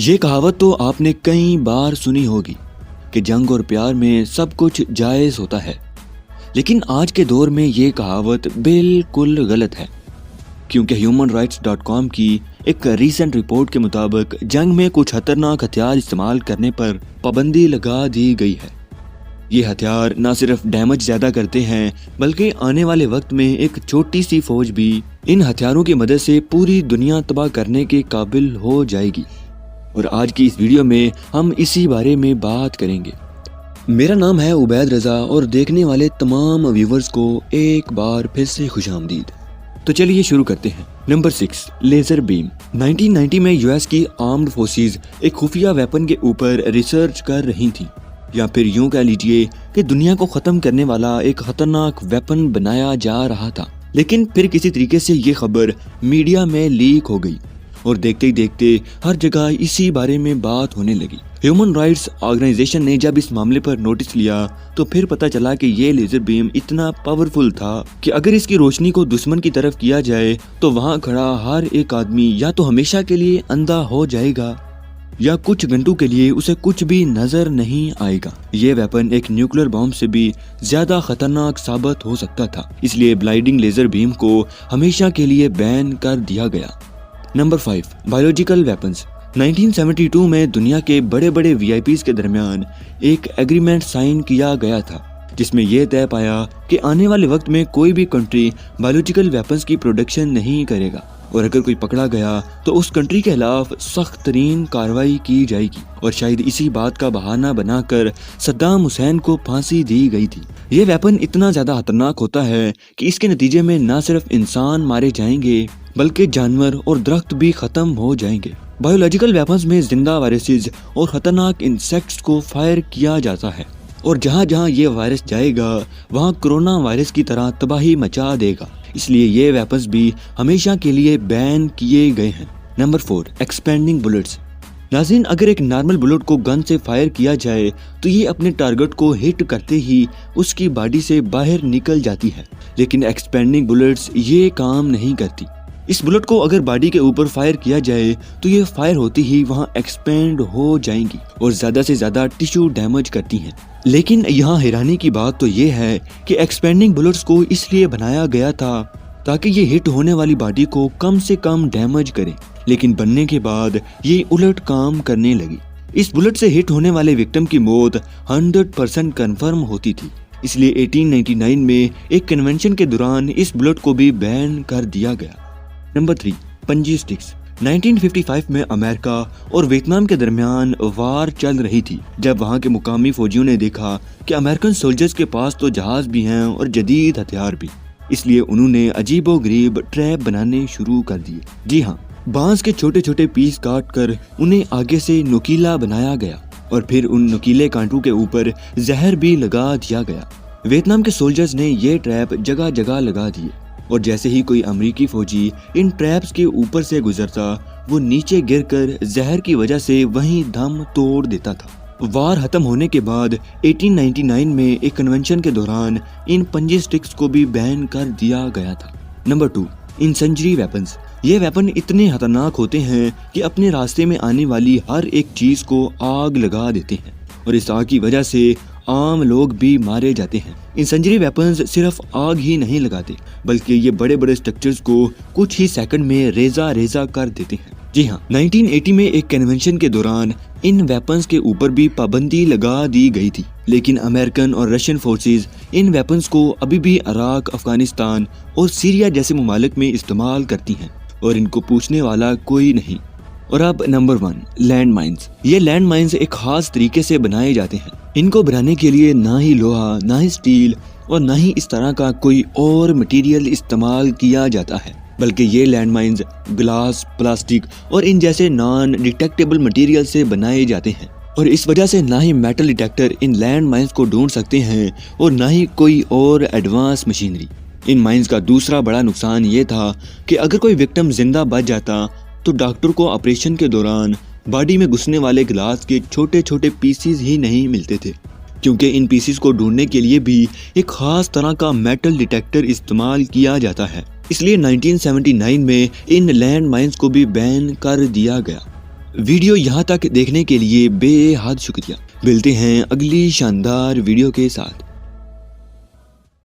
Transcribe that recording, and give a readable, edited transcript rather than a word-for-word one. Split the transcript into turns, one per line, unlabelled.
ये कहावत तो आपने कई बार सुनी होगी कि जंग और प्यार में सब कुछ जायज़ होता है। लेकिन आज के दौर में ये कहावत बिल्कुल गलत है, क्योंकि HumanRights.com की एक रीसेंट रिपोर्ट के मुताबिक जंग में कुछ खतरनाक हथियार इस्तेमाल करने पर पाबंदी लगा दी गई है। ये हथियार न सिर्फ डैमेज ज़्यादा करते हैं, बल्कि आने वाले वक्त में एक छोटी सी फौज भी इन हथियारों की मदद से पूरी दुनिया तबाह करने के काबिल हो जाएगी। और आज की इस वीडियो में हम इसी बारे में बात करेंगे। मेरा नाम है उबैद रज़ा और देखने वाले तमाम व्यूवर्स को एक बार फिर से खुशामदीद। तो चलिए शुरू करते हैं। Number 6, laser beam. 1990 में यूएस की आर्म्ड फोर्सेस एक खुफिया वेपन के ऊपर रिसर्च कर रही थी, या फिर यूं कह लीजिए कि दुनिया को ख़त्म करने वाला एक खतरनाक वेपन बनाया जा रहा था। लेकिन फिर किसी तरीके से ये खबर मीडिया में लीक हो गई और देखते ही देखते हर जगह इसी बारे में बात होने लगी। ह्यूमन राइट्स ऑर्गेनाइजेशन ने जब इस मामले पर नोटिस लिया तो फिर पता चला कि ये लेजर बीम इतना पावरफुल था कि अगर इसकी रोशनी को दुश्मन की तरफ किया जाए तो वहाँ खड़ा हर एक आदमी या तो हमेशा के लिए अंधा हो जाएगा या कुछ घंटों के लिए उसे कुछ भी नजर नहीं आएगा। ये वेपन एक न्यूक्लियर बॉम्ब से भी ज्यादा खतरनाक साबित हो सकता था, इसलिए ब्लाइंडिंग लेजर बीम को हमेशा के लिए बैन कर दिया गया। Number 5, biological weapons. 1972 में दुनिया के बड़े बड़े VIPs के दरमियान एक एग्रीमेंट साइन किया गया था, जिसमें यह तय पाया कि आने वाले वक्त में कोई भी कंट्री बायोलॉजिकल वेपन्स की प्रोडक्शन नहीं करेगा, और अगर कोई पकड़ा गया तो उस कंट्री के खिलाफ सख्त तरीन कार्रवाई की जाएगी। और शायद इसी बात का बहाना बनाकर सद्दाम हुसैन को फांसी दी गई थी। ये वेपन इतना ज्यादा खतरनाक होता है कि इसके नतीजे में न सिर्फ इंसान मारे जाएंगे बल्कि जानवर और दरख्त भी खत्म हो जाएंगे। बायोलॉजिकल वेपन्स में जिंदा वायरसेस और खतरनाक इंसेक्ट्स को फायर किया जाता है, और जहाँ जहाँ ये वायरस जाएगा वहाँ कोरोना वायरस की तरह तबाही मचा देगा, इसलिए ये वेपन्स भी हमेशा के लिए बैन किए गए हैं। Number 4, expanding bullets. नाज़रीन, अगर एक नॉर्मल बुलेट को गन से फायर किया जाए तो ये अपने टारगेट को हिट करते ही उसकी बॉडी से बाहर निकल जाती है, लेकिन एक्सपेंडिंग बुलेट्स ये काम नहीं करती। इस बुलेट को अगर बॉडी के ऊपर फायर किया जाए तो ये फायर होती ही वहाँ एक्सपेंड हो जाएंगी और ज्यादा से ज्यादा टिश्यू डैमेज करती हैं। लेकिन यहाँ हैरानी की बात तो ये है कि एक्सपेंडिंग बुलेट्स को इसलिए बनाया गया था ताकि ये हिट होने वाली बॉडी को कम से कम डैमेज करे, लेकिन बनने के बाद ये उलट काम करने लगी। इस बुलेट से हिट होने वाले विक्टिम की मौत 100% कन्फर्म होती थी, इसलिए 1899 में एक कन्वेंशन के दौरान इस बुलेट को भी बैन कर दिया गया। नंबर 3, पंजी स्टिक्स। 1955 में अमेरिका और वियतनाम के दरमियान वार चल रही थी, जब वहां के मुकामी फौजियों ने देखा कि अमेरिकन सोल्जर्स के पास तो जहाज भी हैं और जदीद हथियार भी, इसलिए उन्होंने अजीबोगरीब ट्रैप बनाने शुरू कर दिए। जी हाँ, बांस के छोटे छोटे पीस काट कर उन्हें आगे से नुकीला बनाया गया और फिर उन नुकीले कांटों के ऊपर जहर भी लगा दिया गया। वियतनाम के सोल्जर्स ने ये ट्रैप जगह जगह लगा दिए, और जैसे ही कोई अमेरिकी फौजी इन ट्रैप्स के ऊपर से गुजरता वो नीचे गिरकर जहर की वजह से वहीं दम तोड़ देता था। वार खत्म होने के बाद 1899 में एक कन्वेंशन के दौरान इन पंजी स्टिक्स को भी बैन कर दिया गया था। Number 2, incendiary weapons. ये वेपन इतने खतरनाक होते हैं कि अपने रास्ते में आने वाली हर एक चीज को आग लगा देते हैं, और इस आग की वजह से आम लोग भी मारे जाते हैं। इंसेंजरी वेपन्स सिर्फ आग ही नहीं लगाते, बल्कि ये बड़े बड़े स्ट्रक्चर्स को कुछ ही सेकंड में रेजा रेजा कर देते हैं। जी हाँ, 1980 में एक कन्वेंशन के दौरान इन वेपन्स के ऊपर भी पाबंदी लगा दी गई थी, लेकिन अमेरिकन और रशियन फोर्सेस इन वेपन्स को अभी भी इराक, अफगानिस्तान और सीरिया जैसे ममालिक में इस्तेमाल करती हैं, और इनको पूछने वाला कोई नहीं। और अब नंबर 1, लैंड माइंस। ये लैंड माइंस एक खास तरीके से बनाए जाते हैं। इनको बनाने के लिए ना ही लोहा, ना ही स्टील और ना ही इस तरह का कोई और मटेरियल इस्तेमाल किया जाता है, बल्कि ये लैंड माइंस ग्लास, प्लास्टिक और इन जैसे नॉन डिटेक्टेबल मटेरियल से बनाए जाते हैं, और इस वजह से ना ही मेटल डिटेक्टर इन लैंड माइंस को ढूंढ सकते हैं और ना ही कोई और एडवांस मशीनरी। इन माइंस का दूसरा बड़ा नुकसान ये था कि अगर कोई विक्टिम जिंदा बच जाता तो डॉक्टर को ऑपरेशन के दौरान बॉडी में घुसने वाले ग्लास के छोटे छोटे पीसीज ही नहीं मिलते थे, क्योंकि इन पीसीज को ढूंढने के लिए भी एक खास तरह का मेटल डिटेक्टर इस्तेमाल किया जाता है। इसलिए 1979 में इन लैंड माइंस को भी बैन कर दिया गया। वीडियो यहाँ तक देखने के लिए बेहद शुक्रिया। मिलते हैं अगली शानदार वीडियो के साथ।